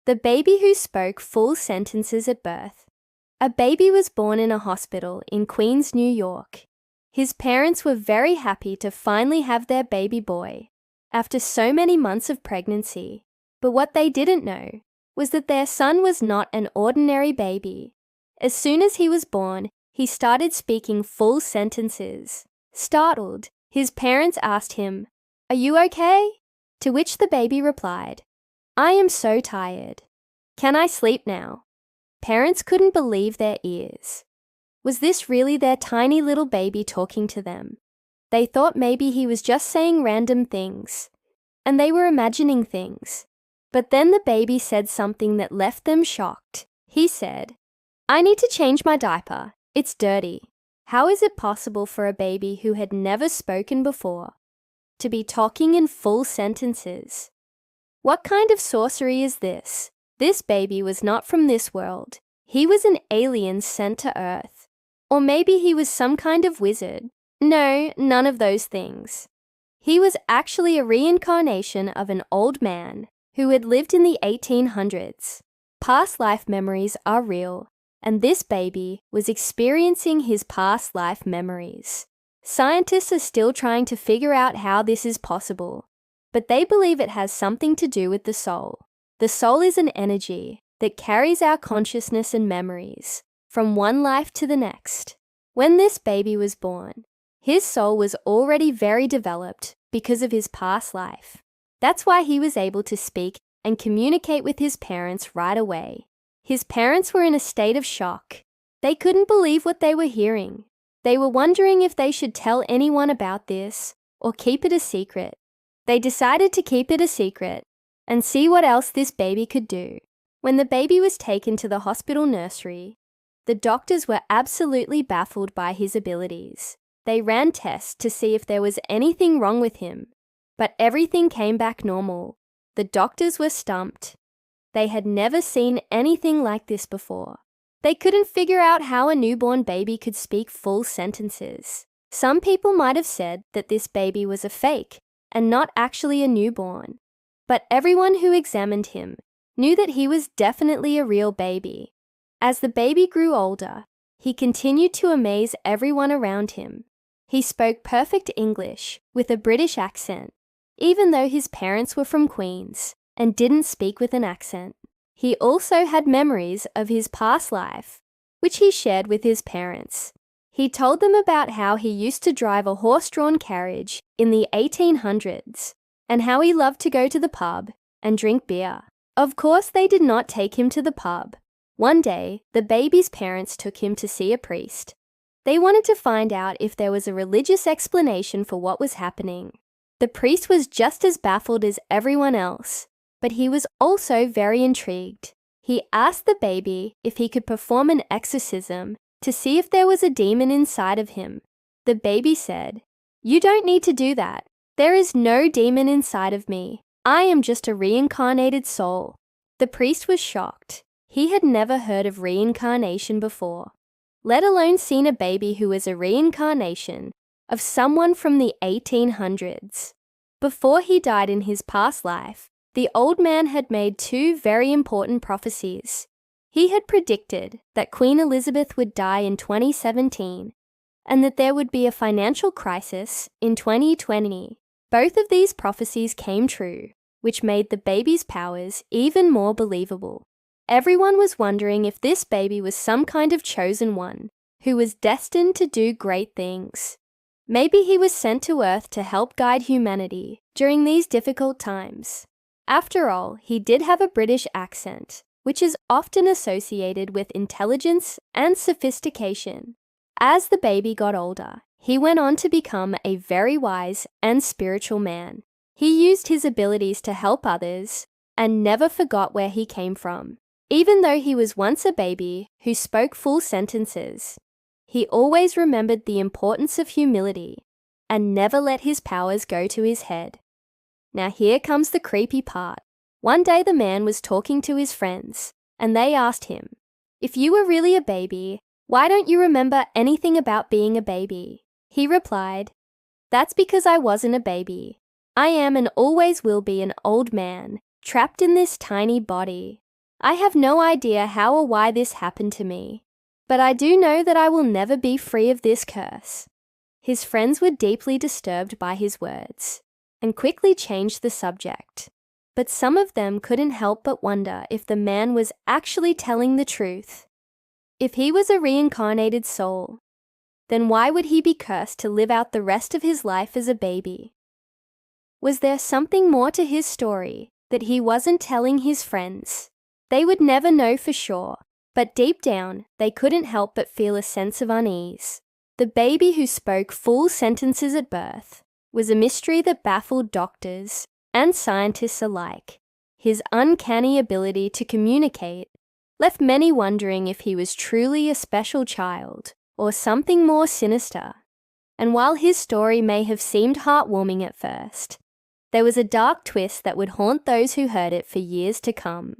The baby who spoke full sentences at birth. A baby was born in a hospital in Queens, New York. His parents were very happy to finally have their baby boy after so many months of pregnancy. But what they didn't know was that their son was not an ordinary baby. As soon as he was born, he started speaking full sentences. Startled, his parents asked him, "Are you okay?" To which the baby replied, "I am so tired. Can I sleep now?" Parents couldn't believe their ears. Was this really their tiny little baby talking to them? They thought maybe he was just saying random things, and they were imagining things. But then the baby said something that left them shocked. He said, "I need to change my diaper. It's dirty." How is it possible for a baby who had never spoken before to be talking in full sentences? What kind of sorcery is this? This baby was not from this world. He was an alien sent to Earth. Or maybe he was some kind of wizard. No, none of those things. He was actually a reincarnation of an old man who had lived in the 1800s. Past life memories are real, and this baby was experiencing his past life memories. Scientists are still trying to figure out how this is possible, but they believe it has something to do with the soul. The soul is an energy that carries our consciousness and memories from one life to the next. When this baby was born, his soul was already very developed because of his past life. That's why he was able to speak and communicate with his parents right away. His parents were in a state of shock. They couldn't believe what they were hearing. They were wondering if they should tell anyone about this or keep it a secret. They decided to keep it a secret and see what else this baby could do. When the baby was taken to the hospital nursery, the doctors were absolutely baffled by his abilities. They ran tests to see if there was anything wrong with him, but everything came back normal. The doctors were stumped. They had never seen anything like this before. They couldn't figure out how a newborn baby could speak full sentences. Some people might have said that this baby was a fake and not actually a newborn, but everyone who examined him knew that he was definitely a real baby. As the baby grew older, he continued to amaze everyone around him. He spoke perfect English with a British accent, even though his parents were from Queens and didn't speak with an accent. He also had memories of his past life, which he shared with his parents. He told them about how he used to drive a horse-drawn carriage in the 1800s and how he loved to go to the pub and drink beer. Of course, they did not take him to the pub. One day, the baby's parents took him to see a priest. They wanted to find out if there was a religious explanation for what was happening. The priest was just as baffled as everyone else, but he was also very intrigued. He asked the baby if he could perform an exorcism to see if there was a demon inside of him. The baby said, "You don't need to do that. There is no demon inside of me. I am just a reincarnated soul." The priest was shocked. He had never heard of reincarnation before, let alone seen a baby who was a reincarnation of someone from the 1800s. Before he died in his past life, the old man had made two very important prophecies. He had predicted that Queen Elizabeth would die in 2017 and that there would be a financial crisis in 2020. Both of these prophecies came true, which made the baby's powers even more believable. Everyone was wondering if this baby was some kind of chosen one who was destined to do great things. Maybe he was sent to Earth to help guide humanity during these difficult times. After all, he did have a British accent, which is often associated with intelligence and sophistication. As the baby got older, he went on to become a very wise and spiritual man. He used his abilities to help others and never forgot where he came from. Even though he was once a baby who spoke full sentences, he always remembered the importance of humility and never let his powers go to his head. Now here comes the creepy part. One day the man was talking to his friends, and they asked him, "If you were really a baby, why don't you remember anything about being a baby?" He replied, "That's because I wasn't a baby. I am and always will be an old man, trapped in this tiny body. I have no idea how or why this happened to me, but I do know that I will never be free of this curse." His friends were deeply disturbed by his words and quickly changed the subject. But some of them couldn't help but wonder if the man was actually telling the truth. If he was a reincarnated soul, then why would he be cursed to live out the rest of his life as a baby? Was there something more to his story that he wasn't telling his friends? They would never know for sure, but deep down, they couldn't help but feel a sense of unease. The baby who spoke full sentences at birth was a mystery that baffled doctors and scientists alike. His uncanny ability to communicate left many wondering if he was truly a special child or something more sinister. And while his story may have seemed heartwarming at first, there was a dark twist that would haunt those who heard it for years to come.